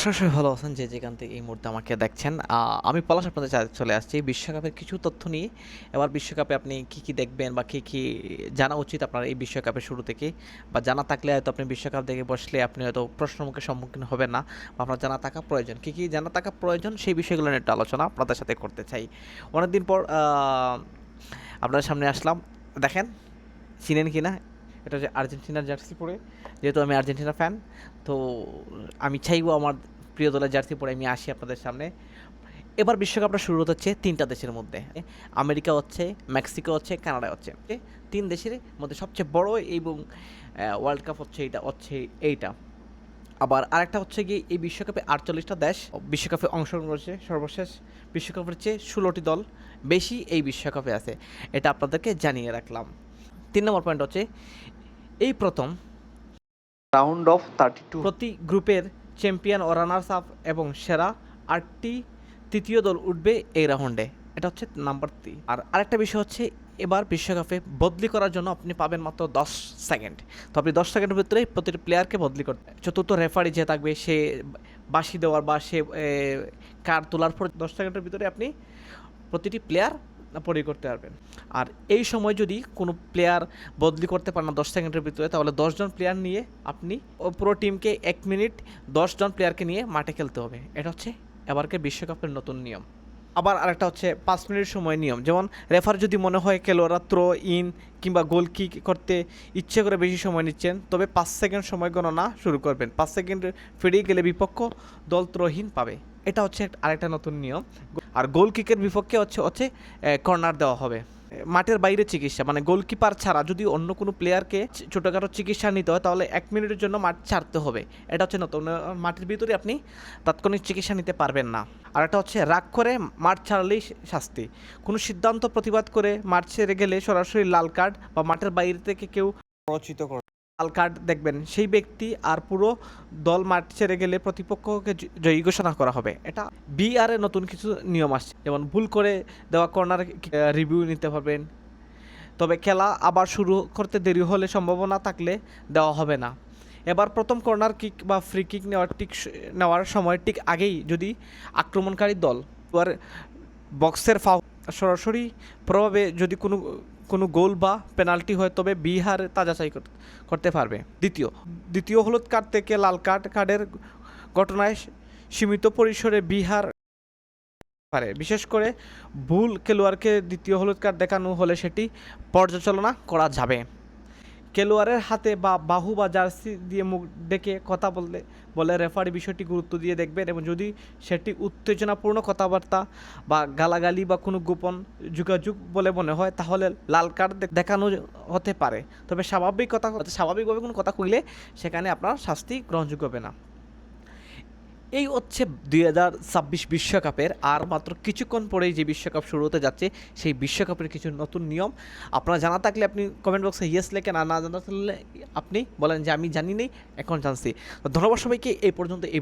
আশা করি সবাই ভালো আছেন যে যেখান থেকে এই মুহূর্তে আমাকে দেখছেন। আমি পলাশ আপনাদের চলে আসছি বিশ্বকাপের কিছু তথ্য নিয়ে। এবার বিশ্বকাপে আপনি কি কি দেখবেন বা কি কি জানা উচিত আপনার এই বিশ্বকাপের শুরু থেকে, বা জানা থাকলে হয়তো আপনি বিশ্বকাপ দেখে বসলে আপনি হয়তো প্রশ্নের মুখে সম্মুখীন হবেন না, বা আপনার জানা থাকা প্রয়োজন, কি কি জানা থাকা প্রয়োজন সেই বিষয়গুলো নিয়ে একটু আলোচনা আপনাদের সাথে করতে চাই। অনেকদিন পর আপনাদের সামনে আসলাম। দেখেন, চিনেন কি না, এটা হচ্ছে আর্জেন্টিনার জার্সি পরে। যেহেতু আমি আর্জেন্টিনা ফ্যান, তো আমি চাইবো আমার প্রিয় দলের জার্সি পরে আমি আসি আপনাদের সামনে। এবার বিশ্বকাপটা শুরু হচ্ছে তিনটা দেশের মধ্যে। আমেরিকা হচ্ছে, মেক্সিকো হচ্ছে, কানাডা হচ্ছে। তিন দেশের মধ্যে সবচেয়ে বড় এবং ওয়ার্ল্ড কাপ হচ্ছে এইটা। আবার আরেকটা হচ্ছে কি, এই বিশ্বকাপে 48টা দেশ বিশ্বকাপে অংশগ্রহণ করেছে। সর্বশেষ বিশ্বকাপের চেয়ে 16টি দল বেশি এই বিশ্বকাপে আছে, এটা আপনাদেরকে জানিয়ে রাখলাম। 3 নম্বর পয়েন্ট হচ্ছে, এই প্রথম রাউন্ড অফ 32 প্রতি গ্রুপের চ্যাম্পিয়ন ও রানার্স আপ এবং সেরা 8টি তৃতীয় দল উঠবে এই রাউন্ডে। এটা হচ্ছে নাম্বার 3। আর আরেকটা বিষয় হচ্ছে, এবার বিশ্বকাপে বদলি করার জন্য আপনি পাবেন মাত্র 10 সেকেন্ড। তো আপনি 10 সেকেন্ডের ভিতরে প্রতিটি প্লেয়ারকে বদলি করতে, চতুর্থ রেফারি যে থাকবে সে বাঁশি দেওয়ার বা সে কার্ড তোলার পর 10 সেকেন্ডের ভিতরে আপনি প্রতিটি প্লেয়ার পরি করতে পারবেন। আর এই সময় যদি কোনো প্লেয়ার বদলি করতে পারেন না 10 সেকেন্ডের ভিতরে, তাহলে 10জন প্লেয়ার নিয়ে আপনি পুরো টিমকে 1 মিনিট 10জন প্লেয়ারকে নিয়ে মাঠে খেলতে হবে। এটা হচ্ছে এবারকে বিশ্বকাপের নতুন নিয়ম। আবার আরেকটা হচ্ছে 5 মিনিট সময় নিয়ম। যেমন রেফার যদি মনে হয় খেলোয়াড়রা থ্রো ইন কিংবা গোল কিক করতে ইচ্ছে করে বেশি সময় নিচ্ছেন, তবে 5 সেকেন্ড সময় গণনা শুরু করবেন। 5 সেকেন্ড পেরিয়ে গেলে বিপক্ষ দল থ্রোহীন পাবে। এটা হচ্ছে আরেকটা নতুন নিয়ম। আর গোল কিকের বিপক্ষে হচ্ছে কর্নার দেওয়া হবে। মাঠের বাইরে চিকিৎসা, মানে গোলকিপার ছাড়া যদি অন্য কোনো প্লেয়ারকে ছোটোখাটো চিকিৎসা নিতে হয়, তাহলে 1 মিনিটের জন্য মাঠ ছাড়তে হবে। এটা হচ্ছে নতুন। মাঠের ভিতরে আপনি তাৎক্ষণিক চিকিৎসা নিতে পারবেন না। আর একটা হচ্ছে, রাগ করে মাঠ ছাড়লেই শাস্তি। কোনো সিদ্ধান্ত প্রতিবাদ করে মাঠ ছেড়ে গেলে সরাসরি লাল কার্ড, বা মাঠের বাইরে থেকে কেউ প্ররোচিত করে লাল কার্ড দেখবেন সেই ব্যক্তি, আর পুরো দল মাঠ ছেড়ে গেলে প্রতিপক্ষকে জয়ী ঘোষণা করা হবে। এটা বিআর এ নতুন কিছু নিয়ম আসছে, যেমন ভুল করে দেওয়া কর্নার রিভিউ নিতে পারবেন, তবে খেলা আবার শুরু করতে দেরি হলে সম্ভাবনা থাকলে দেওয়া হবে না। এবার প্রথম কর্নার কিক বা ফ্রি কিক নেওয়ার সময় ঠিক আগেই যদি আক্রমণকারী দল বক্সের ফাউল সরাসরি প্রভাবে যদি কোনো গোল বা পেনাল্টি হয়, তবে বিহার তা যাচাই করতে পারবে। দ্বিতীয় হলুদ কার্ড থেকে লাল কার্ডের ঘটনায় সীমিত পরিসরে বিহার পারে। বিশেষ করে ভুল খেলোয়াড়কে দ্বিতীয় হলুদ কার্ড দেখানো হলে সেটি পর্যালোচনা করা যাবে। খেলোয়াড়ের হাতে বা বাহু বা জার্সি দিয়ে মুখ ডেকে কথা বলে রেফারি বিষয়টি গুরুত্ব দিয়ে দেখবেন, এবং যদি সেটি উত্তেজনাপূর্ণ কথাবার্তা বা গালাগালি বা কোনো গোপন যোগাযোগ বলে মনে হয়, তাহলে লাল কার্ড দেখানো হতে পারে। তবে স্বাভাবিকভাবে কোনো কথা কইলে সেখানে আপনার শাস্তি গ্রহণযোগ্য হবে না। এই হচ্ছে 2026 বিশ্বকাপের আর মাত্র কিছুক্ষণ পরেই যে বিশ্বকাপ শুরু হতে যাচ্ছে, সেই বিশ্বকাপের কিছু নতুন নিয়ম আপনারা জানা থাকলে আপনি কমেন্ট বক্সে ইয়েস লেখেন, আর না জানা থাকলে আপনি বলেন যে আমি জানি নেই, এখন জানছি। ধন্যবাদ সবাইকে এই পর্যন্ত এই